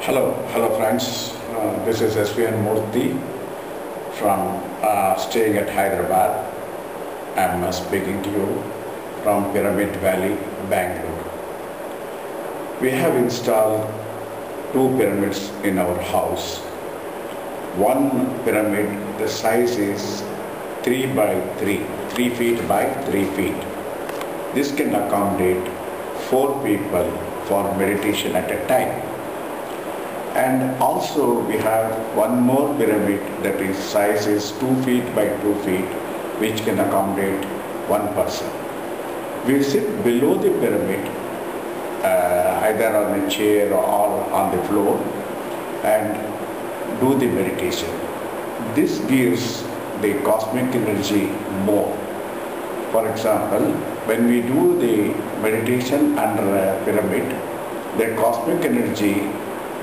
Hello friends. This is SVN Murthy from staying at Hyderabad. I'm speaking to you from Pyramid Valley, Bangalore. We have installed two pyramids in our house. One pyramid, the size is 3 by 3, 3 feet by 3 feet. This can accommodate 4 people for meditation at a time. And also we have one more pyramid that is size is 2 feet by 2 feet, which can accommodate one person. We sit below the pyramid, either on a chair or on the floor, and do the meditation. This gives the cosmic energy more. For example, when we do the meditation under a pyramid, the cosmic energy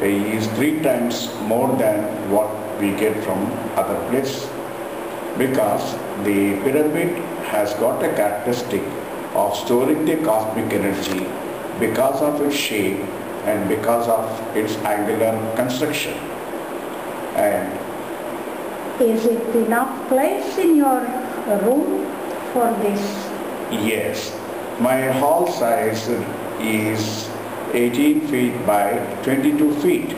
is 3 times more than what we get from other places, because the pyramid has got a characteristic of storing the cosmic energy because of its shape and because of its angular construction. And is it enough place in your room for this? Yes, my hall size is 18 feet by 22 feet.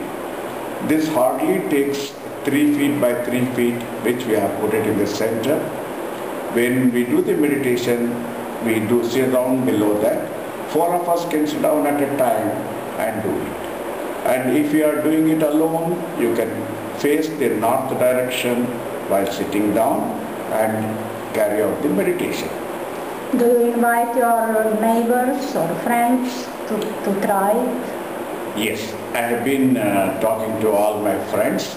This hardly takes 3 feet by 3 feet, which we have put it in the center. When we do the meditation, we do sit down below that. 4 of us can sit down at a time and do it. And if you are doing it alone, you can face the north direction while sitting down and carry out the meditation. Do you invite your neighbors or friends to try it? Yes, I have been talking to all my friends,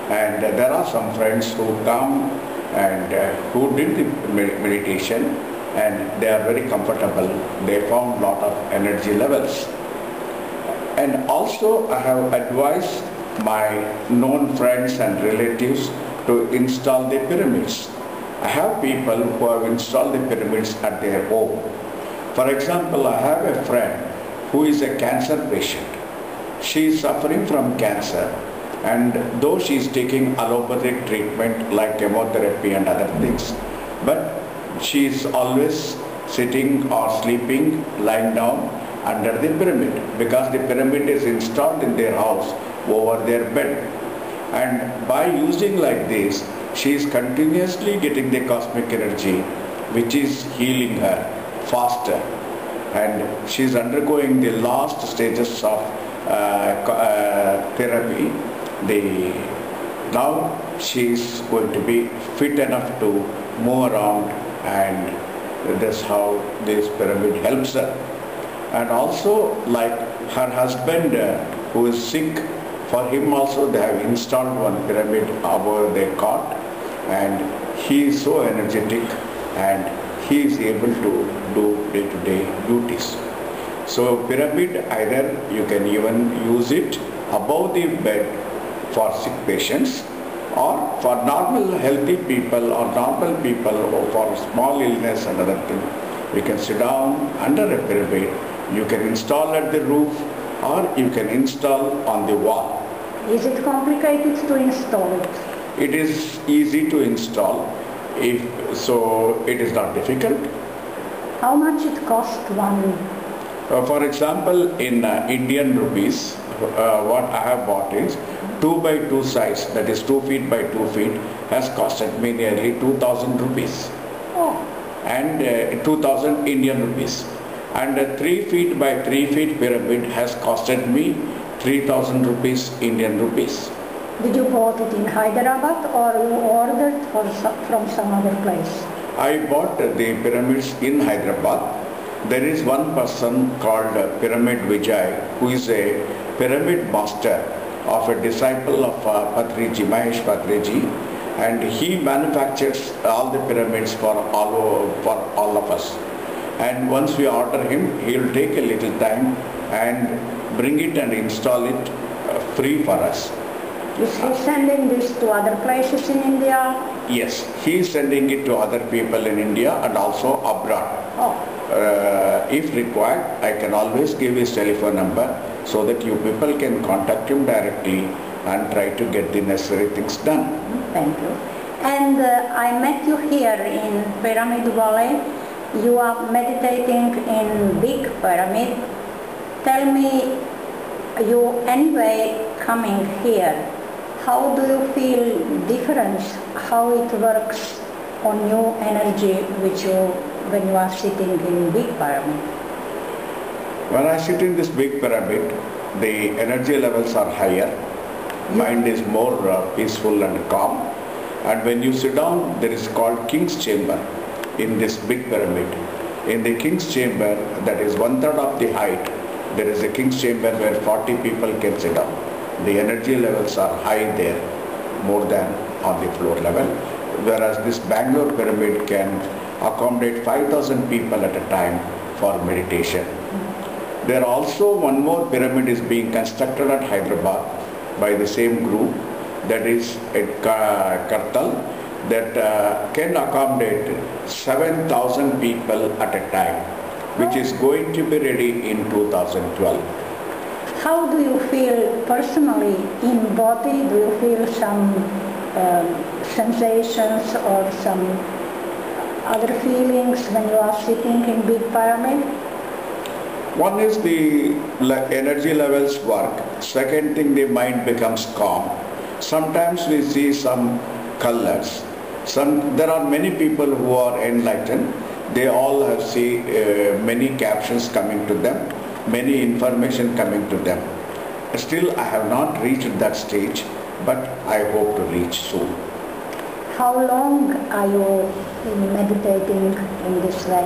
and there are some friends who come and who did the meditation, and they are very comfortable. They found a lot of energy levels. And also I have advised my known friends and relatives to install the pyramids. I have people who have installed the pyramids at their home. For example, I have a friend who is a cancer patient. She is suffering from cancer, and though she is taking allopathic treatment like chemotherapy and other things, but she is always sitting or sleeping, lying down under the pyramid, because the pyramid is installed in their house over their bed. And by using like this, she is continuously getting the cosmic energy, which is healing her faster. And she is undergoing the last stages of therapy. Now she is going to be fit enough to move around, and that's how this pyramid helps her. And also, like her husband who is sick, for him also they have installed one pyramid above their cot, and he is so energetic and he is able to do day-to-day duties. So pyramid, either you can even use it above the bed for sick patients, or for normal healthy people or normal people, or for small illness and other thing, we can sit down under a pyramid. You can install at the roof, or you can install on the wall. Is it complicated to install it? It is easy to install, so it is not difficult. How much it cost one? For example, in Indian rupees, what I have bought is 2 by 2 size, that is 2 feet by 2 feet, has costed me nearly 2,000 rupees. Oh. And 2,000 Indian rupees. And a 3 feet by 3 feet pyramid has costed me 3,000 rupees Indian rupees. Did you bought it in Hyderabad, or you ordered from some other place? I bought the pyramids in Hyderabad. There is one person called Pyramid Vijay, who is a pyramid master of a disciple of Patriji, Mahesh Patriji, and he manufactures all the pyramids for all of us. And once we order him, he will take a little time and bring it and install it free for us. Is he sending this to other places in India? Yes, he is sending it to other people in India and also abroad. Oh. If required, I can always give his telephone number. so that you people can contact him directly and try to get the necessary things done. Thank you. And I met you here in Pyramid Valley. You are meditating in Big Pyramid. Tell me, you anyway coming here, how do you feel difference, how it works on your energy when you are sitting in Big Pyramid? When I sit in this Big Pyramid, the energy levels are higher, mind is more peaceful and calm. And when you sit down, there is called King's Chamber in this Big Pyramid. In the King's Chamber, that is 1/3 of the height, there is a King's Chamber where 40 people can sit down. The energy levels are high there, more than on the floor level. Whereas this Bangalore Pyramid can accommodate 5,000 people at a time for meditation. There also one more pyramid is being constructed at Hyderabad by the same group, that is at Kartal, that can accommodate 7,000 people at a time, which is going to be ready in 2012. How do you feel personally in body? Do you feel some sensations or some other feelings when you are sitting in Big Pyramid? One is the energy levels work. Second thing, the mind becomes calm. Sometimes we see some colors. There are many people who are enlightened. They all have seen many captions coming to them, many information coming to them. Still, I have not reached that stage, but I hope to reach soon. How long are you meditating in this way?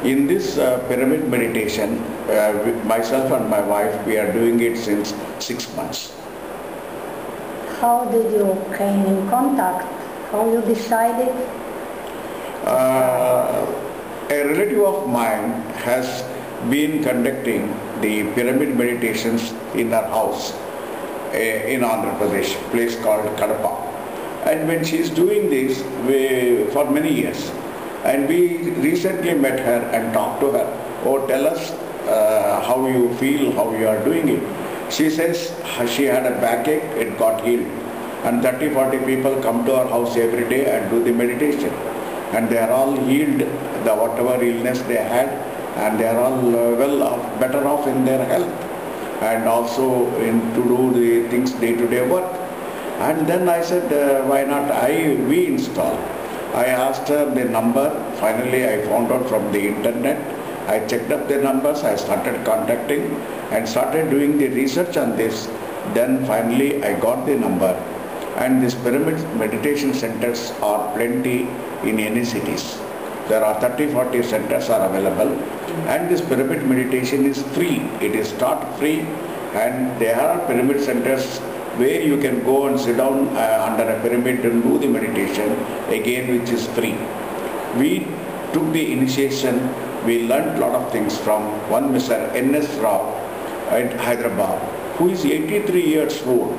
In this pyramid meditation, myself and my wife, we are doing it since 6 months. How did you came in contact? How you decided? A relative of mine has been conducting the pyramid meditations in her house in Andhra Pradesh, a place called Kadapa. And when she is doing this for many years, and we recently met her and talked to her, oh, tell us how you feel, how you are doing it. She says she had a backache, it got healed. And 30-40 people come to her house every day and do the meditation. And they are all healed, whatever illness they had, and they are all better off in their health. And also to do the things day-to-day work. And then I said, why not we install. I asked her the number. Finally, I found out from the internet. I checked up the numbers. I started contacting and started doing the research on this. Then finally, I got the number. And these pyramid meditation centers are plenty in any cities. There are 30-40 centers are available. And this pyramid meditation is free. It is taught free. And there are pyramid centers where you can go and sit down under a pyramid and do the meditation, again which is free. We took the initiation, we learnt a lot of things from one Mr. N.S. Rao at Hyderabad, who is 83 years old.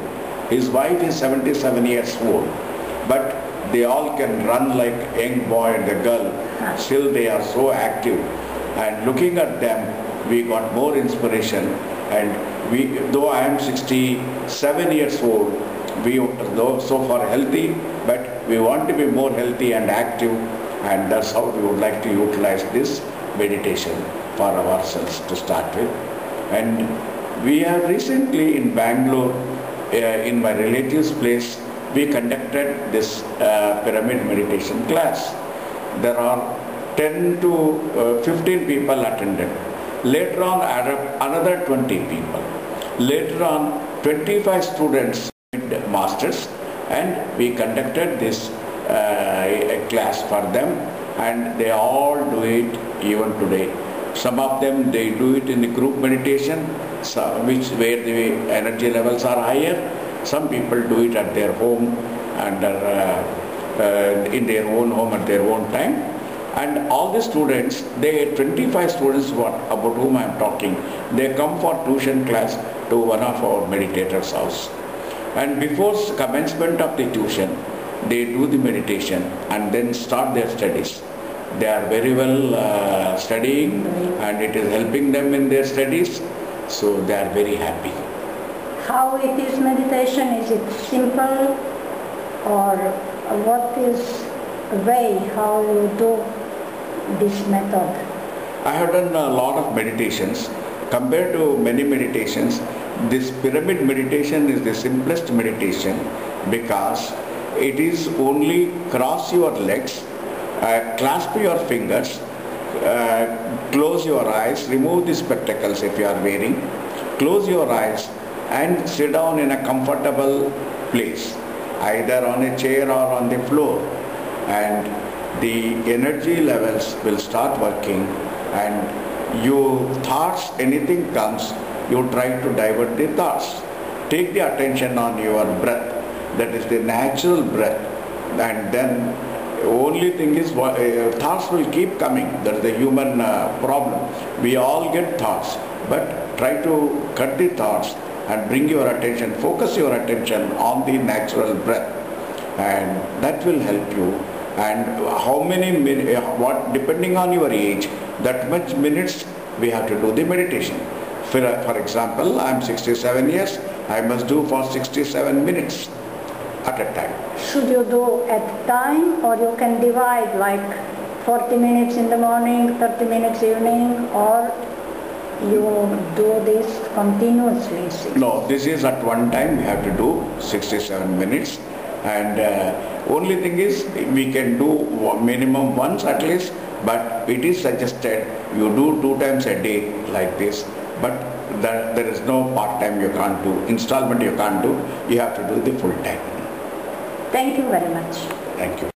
His wife is 77 years old. But they all can run like a young boy and a girl. Still they are so active. And looking at them, we got more inspiration. And though I am 67 years old, though so far healthy, but we want to be more healthy and active, and that's how we would like to utilize this meditation for ourselves to start with. And we have recently in Bangalore, in my relative's place, we conducted this pyramid meditation class. There are 10 to 15 people attended. Later on, another 20 people. Later on, 25 students did masters, and we conducted this class for them, and they all do it even today. Some of them, they do it in the group meditation, where the energy levels are higher. Some people do it at their home, in their own home at their own time. And all the students, 25 students about whom I am talking, they come for tuition class to one of our meditators' house. And before commencement of the tuition, they do the meditation and then start their studies. They are very well studying, and it is helping them in their studies. So they are very happy. How it is meditation? Is it simple, or what is way how you do this method? I have done a lot of meditations. Compared to many meditations, this pyramid meditation is the simplest meditation because it is only cross your legs, clasp your fingers, close your eyes, remove the spectacles if you are wearing, close your eyes and sit down in a comfortable place, either on a chair or on the floor, and the energy levels will start working, and your thoughts, anything comes, you try to divert the thoughts. Take the attention on your breath, that is the natural breath, and then only thing is thoughts will keep coming. That is the human problem. We all get thoughts, but try to cut the thoughts and bring your attention, focus your attention on the natural breath, and that will help you. And how many minutes, depending on your age, that much minutes we have to do the meditation. For example, I am 67 years, I must do for 67 minutes at a time. Should you do at time, or you can divide like 40 minutes in the morning, 30 minutes evening, or you do this continuously? No, this is at one time we have to do 67 minutes, and only thing is we can do minimum once at least, but it is suggested you do 2 times a day like this, but there is no part-time you can't do, installment you can't do, you have to do the full time. Thank you very much. Thank you.